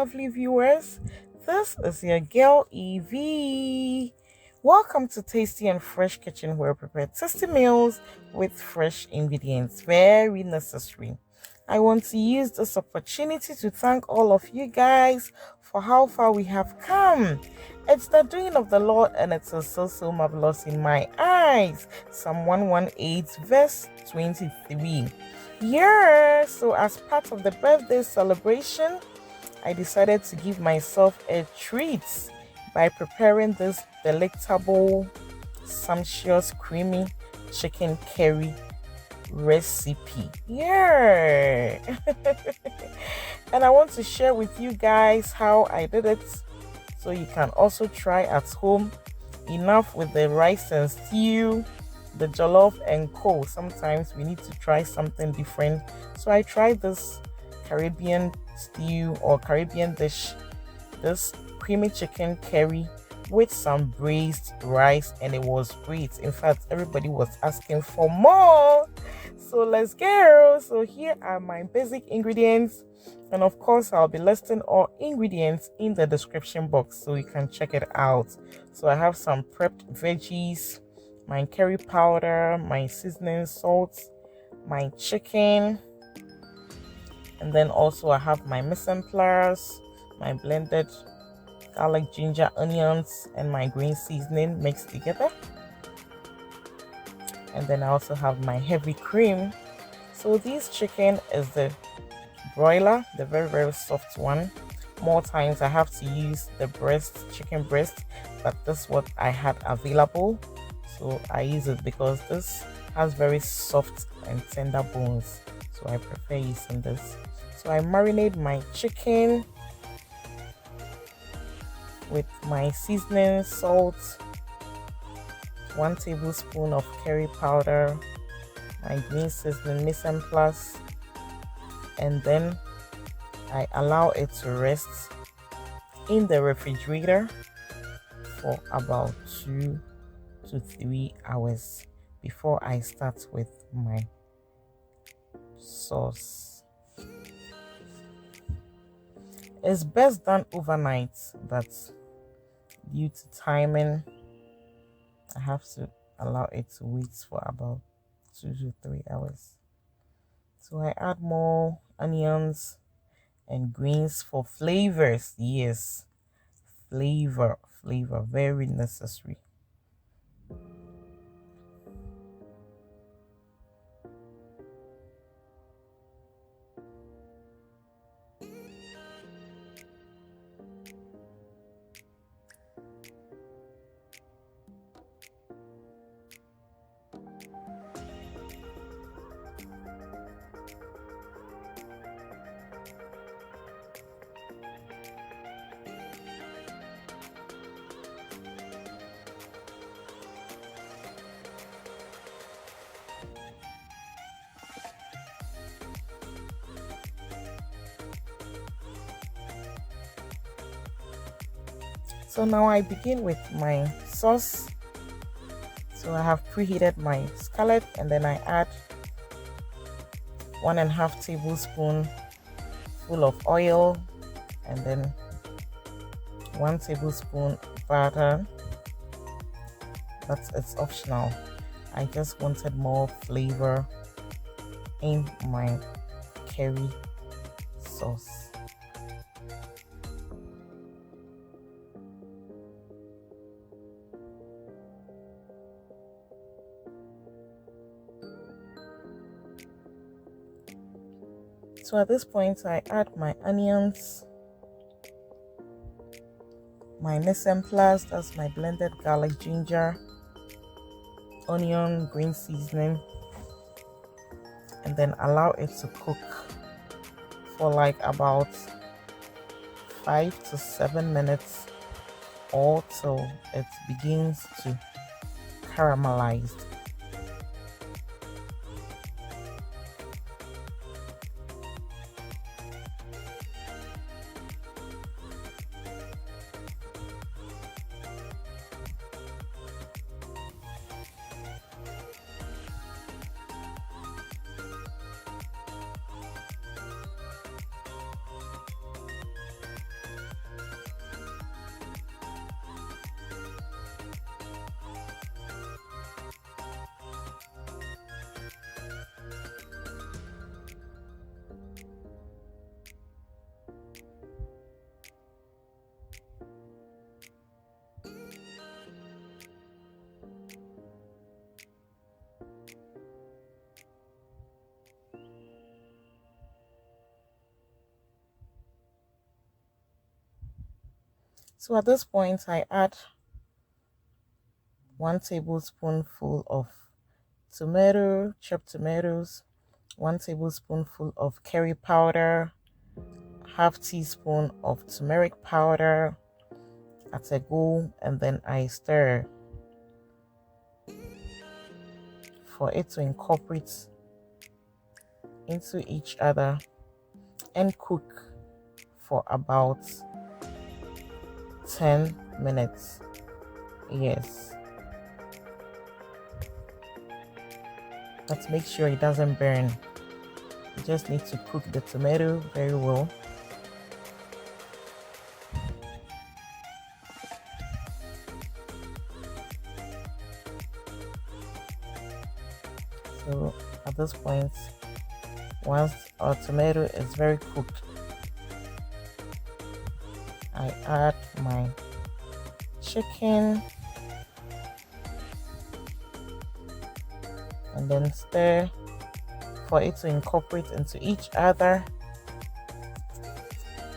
lovely viewers. This is your girl Eveee. Welcome to Tasty and Fresh Kitchen, where we prepare tasty meals with fresh ingredients. Very necessary. I want to use this opportunity to thank all of you guys for how far we have come. It's the doing of the Lord, and it is so marvelous in my eyes. Psalm 118 verse 23. Yeah, so as part of the birthday celebration, I decided to give myself a treat by preparing this delectable, sumptuous, creamy chicken curry recipe. Yeah. And I want to share with you guys how I did it, so you can also try at home. Enough with the rice and stew, the jollof and co. Sometimes we need to try something different. So I tried this Caribbean stew or Caribbean dish, this creamy chicken curry with some braised rice, and it was great. In fact, everybody was asking for more. So let's go. So here are my basic ingredients, and of course I'll be listing all ingredients in the description box so you can check it out. So I have some prepped veggies, my curry powder, my seasoning salt, my chicken, and then also I have my mise en place, my blended garlic, ginger, onions, and my green seasoning mixed together. And then I also have my heavy cream. So this chicken is the broiler, the very soft one. More times I have to use the chicken breast, but this is what I had available, so I use it because this has very soft and tender bones, so I prefer using this. So I marinate my chicken with my seasoning, salt, 1 tablespoon of curry powder, my green seasoning, mise en place, and then I allow it to rest in the refrigerator for about 2 to 3 hours before I start with my sauce. It's best done overnight, but due to timing, I have to allow it to wait for about 2 to 3 hours. So I add more onions and greens for flavors. Yes, flavor, very necessary. So now I begin with my sauce. So I have preheated my skillet, and then I add 1.5 tablespoon full of oil, and then 1 tablespoon butter. But it's optional. I just wanted more flavor in my curry sauce. So at this point, I add my onions, my mise en place, that's my blended garlic, ginger, onion, green seasoning, and then allow it to cook for like about 5 to 7 minutes, or till it begins to caramelize. So at this point, I add 1 tablespoonful of chopped tomatoes, 1 tablespoonful of curry powder, half teaspoon of turmeric powder at a go, and then I stir for it to incorporate into each other and cook for about 10 minutes. Yes. But make sure it doesn't burn. You just need to cook the tomato very well. So at this point, once our tomato is very cooked, I add my chicken and then stir for it to incorporate into each other.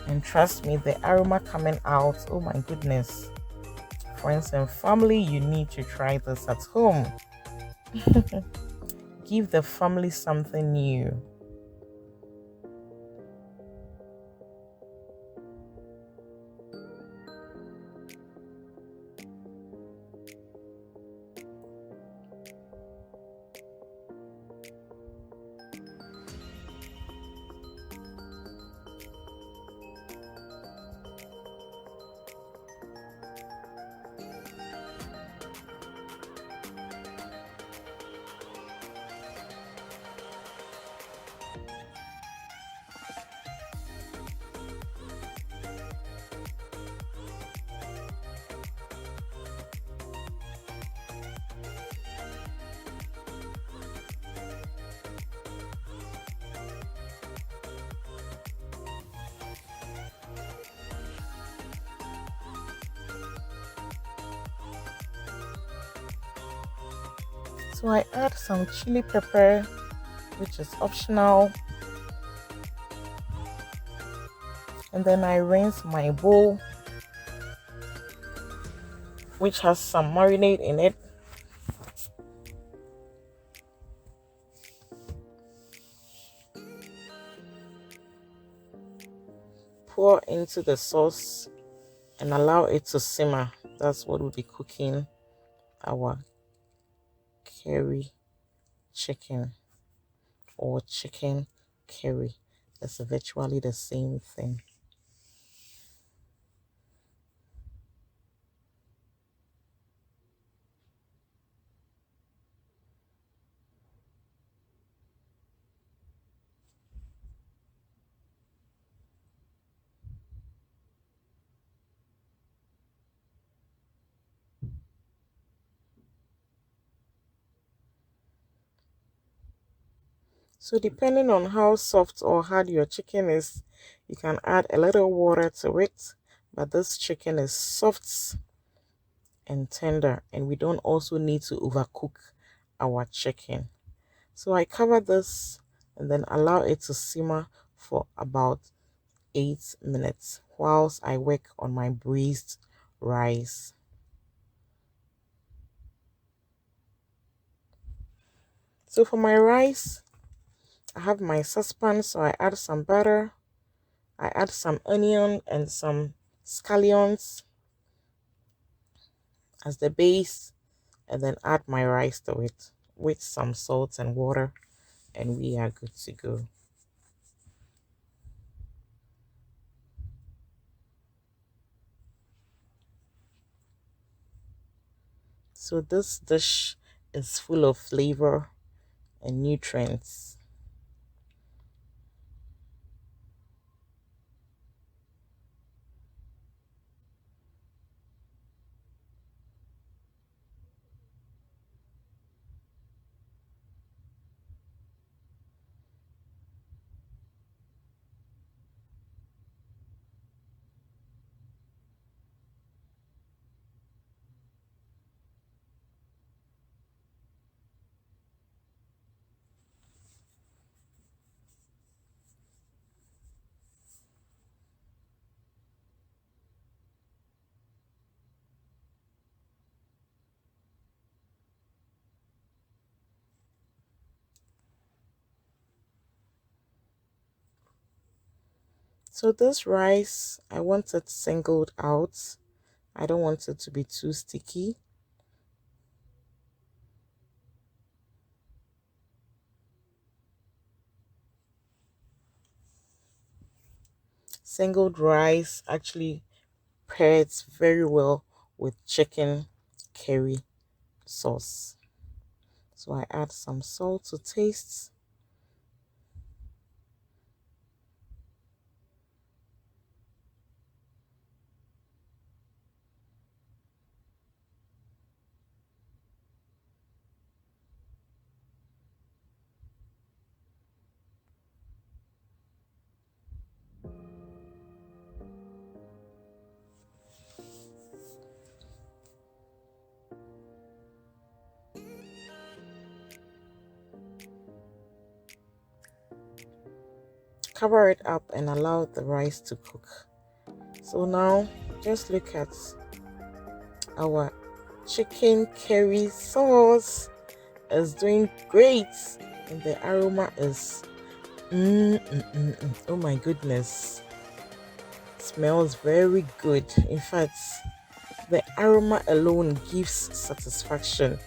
And trust me, the aroma coming out, oh my goodness. Friends and family, you need to try this at home. Give the family something new. So I add some chili pepper, which is optional. And then I rinse my bowl, which has some marinade in it. Pour into the sauce and allow it to simmer. That's what we'll be cooking our curry chicken or chicken curry. That's virtually the same thing. So depending on how soft or hard your chicken is, you can add a little water to it. But this chicken is soft and tender, and we don't also need to overcook our chicken. So I cover this and then allow it to simmer for about 8 minutes whilst I work on my braised rice. So for my rice, I have my saucepan, so I add some butter, I add some onion and some scallions as the base, and then add my rice to it with some salt and water, and we are good to go. So this dish is full of flavor and nutrients. So this rice, I want it singled out. I don't want it to be too sticky. Singled rice actually pairs very well with chicken curry sauce. So I add some salt to taste. Cover it up and allow the rice to cook. So now just look at our chicken curry sauce. Is doing great and the aroma is oh my goodness, smells very good. In fact, the aroma alone gives satisfaction.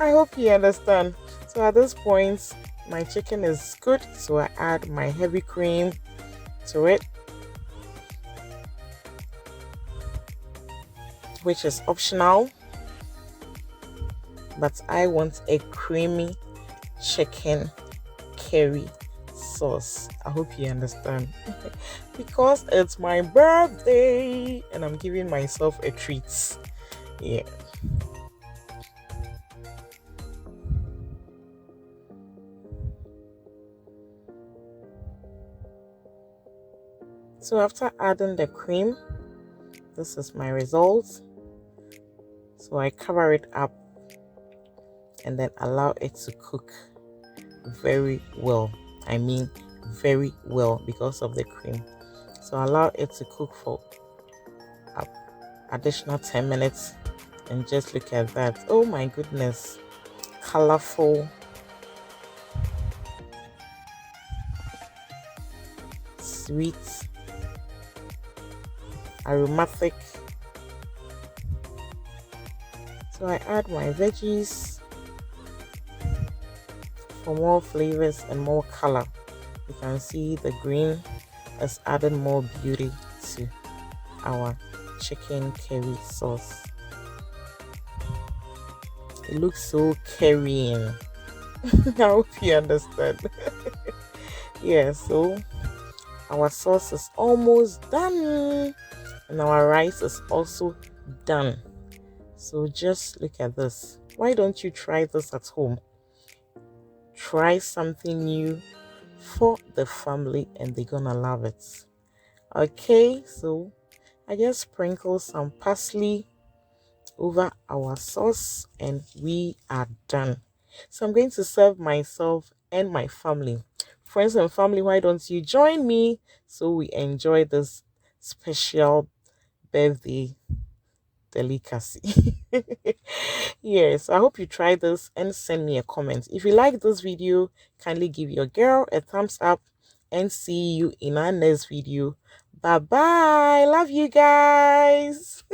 I hope you understand. So at this point my chicken is good, so I add my heavy cream to it, which is optional, but I want a creamy chicken curry sauce. I hope you understand. Because it's my birthday and I'm giving myself a treat. Yeah. So after adding the cream, this is my result. So I cover it up and then allow it to cook very well. I mean very well because of the cream. So allow it to cook for additional 10 minutes and just look at that. Oh my goodness, colorful, sweet, aromatic. So I add my veggies for more flavors and more color. You can see the green has added more beauty to our chicken curry sauce. It looks so currying. I hope you understand. Yeah, so our sauce is almost done and our rice is also done. So just look at this. Why don't you try this at home? Try something new for the family and they're gonna love it. Okay, so I just sprinkle some parsley over our sauce and we are done. So I'm going to serve myself and my family. Friends and family, why don't you join me so we enjoy this special birthday delicacy. Yes, I hope you try this and send me a comment. If you like this video, kindly give your girl a thumbs up and see you in our next video. Bye bye. Love you guys.